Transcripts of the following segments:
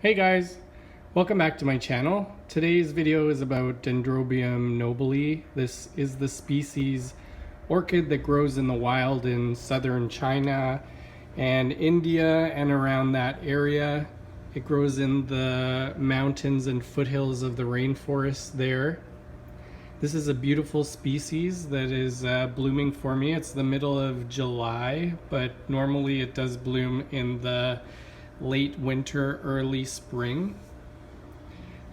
Hey guys, welcome back to my channel. Today's video is about Dendrobium nobile. This is the species orchid that grows in the wild in southern China and India and around that area. It grows in the mountains and foothills of the rainforest there. This is a beautiful species that is blooming for me. It's the middle of July, but normally it does bloom in the late winter, early spring.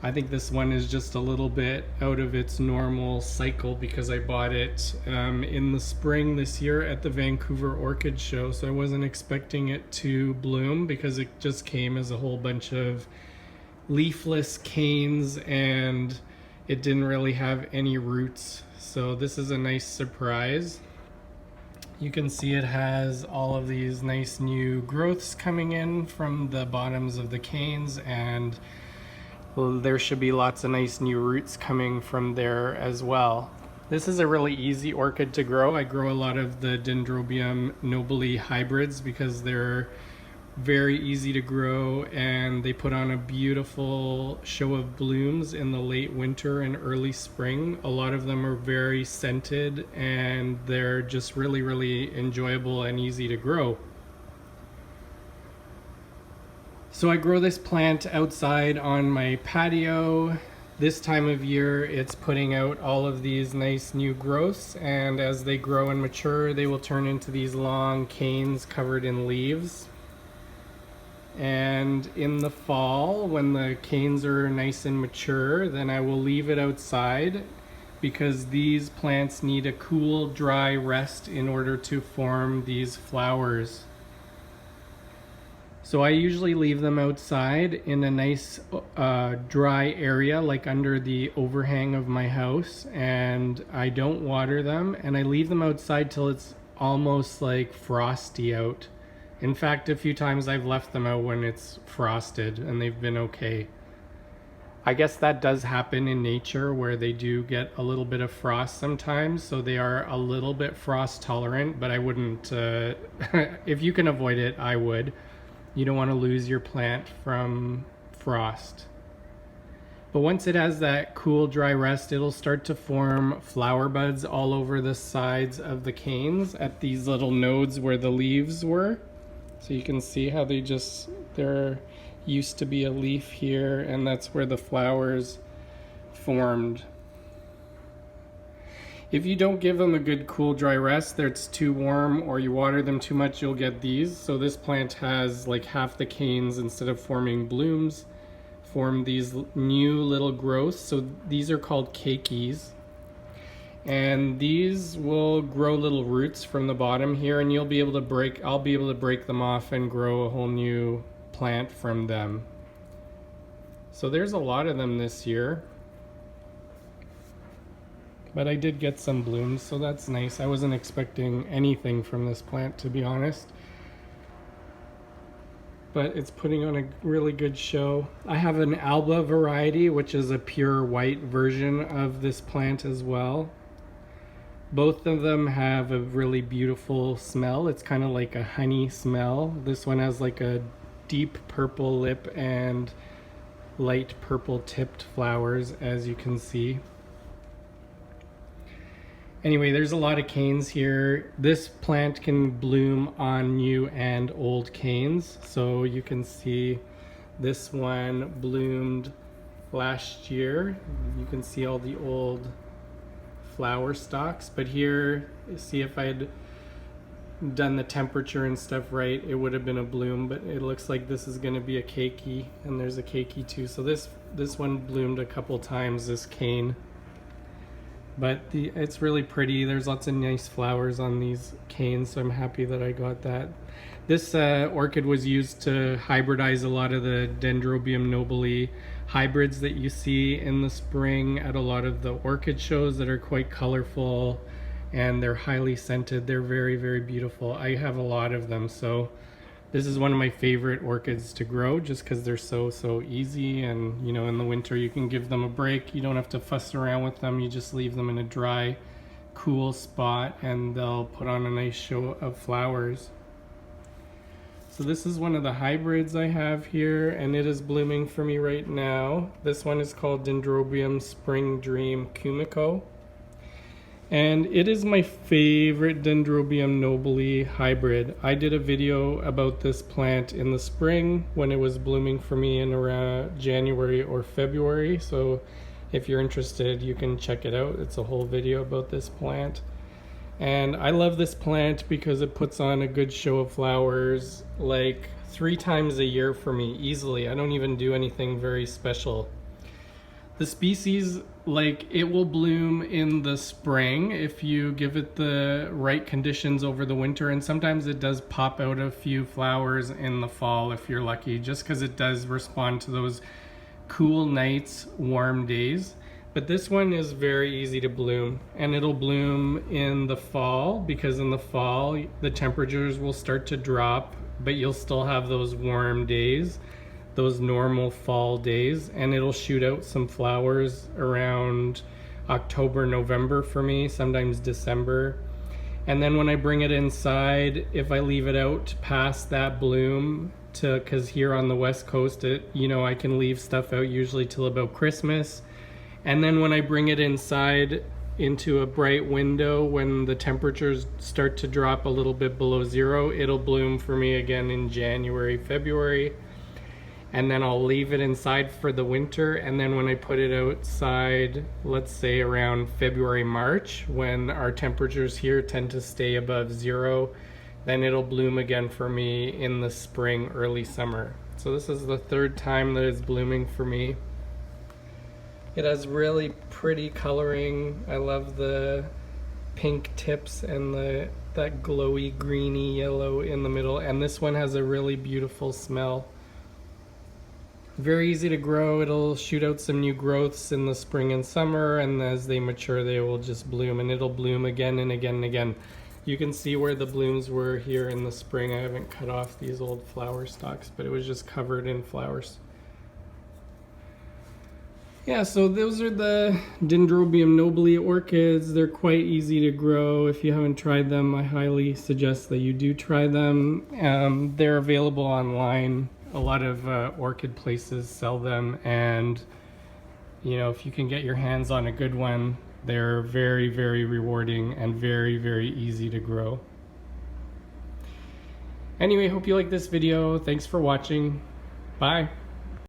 I think this one is just a little bit out of its normal cycle because I bought it in the spring this year at the Vancouver Orchid Show, so I wasn't expecting it to bloom because it just came as a whole bunch of leafless canes and it didn't really have any roots. So this is a nice surprise. You can see it has all of these nice new growths coming in from the bottoms of the canes, and there should be lots of nice new roots coming from there as well. This is a really easy orchid to grow. I grow a lot of the Dendrobium nobile hybrids because they're very easy to grow and they put on a beautiful show of blooms in the late winter and early spring. A lot of them are very scented and they're just really enjoyable and easy to grow. So I grow this plant outside on my patio. This time of year it's putting out all of these nice new growths, and as they grow and mature they will turn into these long canes covered in leaves. And in the fall, when the canes are nice and mature, then I will leave it outside because these plants need a cool, dry rest in order to form these flowers. So I usually leave them outside in a nice dry area, like under the overhang of my house, and I don't water them, and I leave them outside till it's almost like frosty out. In fact, a few times I've left them out when it's frosted and they've been okay. I guess that does happen in nature where they do get a little bit of frost sometimes, so they are a little bit frost tolerant, but I wouldn't, if you can avoid it, I would. You don't want to lose your plant from frost. But once it has that cool, dry rest, it'll start to form flower buds all over the sides of the canes at these little nodes where the leaves were. So you can see how there used to be a leaf here, and that's where the flowers formed. If you don't give them a good cool dry rest, it's too warm or you water them too much, you'll get these. So this plant has like half the canes, instead of forming blooms, form these new little growths. So these are called keikis. And these will grow little roots from the bottom here, and I'll be able to break them off and grow a whole new plant from them. So there's a lot of them this year. But I did get some blooms, so that's nice. I wasn't expecting anything from this plant, to be honest. But it's putting on a really good show. I have an Alba variety, which is a pure white version of this plant as well. Both of them have a really beautiful smell. It's kind of like a honey smell. This one has like a deep purple lip and light purple tipped flowers, as you can see. Anyway, there's a lot of canes here. This plant can bloom on new and old canes. So you can see this one bloomed last year. You can see all the old flower stalks, but here, see, if I had done the temperature and stuff right, it would have been a bloom, but it looks like this is going to be a keiki, and there's a keiki too. So this one bloomed a couple times, this cane. But it's really pretty. There's lots of nice flowers on these canes, so I'm happy that I got that. This orchid was used to hybridize a lot of the Dendrobium nobile hybrids that you see in the spring at a lot of the orchid shows that are quite colorful, and they're highly scented. They're very beautiful. I have a lot of them, so this is one of my favorite orchids to grow just because they're so easy, and you know, in the winter you can give them a break. You don't have to fuss around with them. You just leave them in a dry, cool spot and they'll put on a nice show of flowers. So this is one of the hybrids I have here, and it is blooming for me right now. This one is called Dendrobium Spring Dream Kumiko. And it is my favorite Dendrobium nobile hybrid. I did a video about this plant in the spring when it was blooming for me in around January or February. So if you're interested, you can check it out. It's a whole video about this plant. And I love this plant because it puts on a good show of flowers like 3 times a year for me easily. I don't even do anything very special. The species, like, it will bloom in the spring if you give it the right conditions over the winter, and sometimes it does pop out a few flowers in the fall if you're lucky, just because it does respond to those cool nights, warm days. But this one is very easy to bloom, and it'll bloom in the fall because in the fall the temperatures will start to drop, but you'll still have those warm days, those normal fall days, and it'll shoot out some flowers around October, November for me, sometimes December. And then when I bring it inside, if I leave it out past that bloom, because here on the West Coast, I can leave stuff out usually till about Christmas. And then when I bring it inside into a bright window, when the temperatures start to drop a little bit below 0, it'll bloom for me again in January, February. And then I'll leave it inside for the winter. And then when I put it outside, let's say around February, March, when our temperatures here tend to stay above 0, then it'll bloom again for me in the spring, early summer. So this is the 3rd time that it's blooming for me. It has really pretty coloring. I love the pink tips and that glowy greeny yellow in the middle. And this one has a really beautiful smell. Very easy to grow. It'll shoot out some new growths in the spring and summer, and as they mature they will just bloom, and it'll bloom again and again and again. You can see where the blooms were here in the spring. I haven't cut off these old flower stalks, but it was just covered in flowers. Yeah, so those are the Dendrobium nobile orchids. They're quite easy to grow. If you haven't tried them, I highly suggest that you do try them. They're available online. A lot of orchid places sell them, and if you can get your hands on a good one, they're very, very rewarding and very, very easy to grow. Anyway, hope you like this video. Thanks for watching. Bye.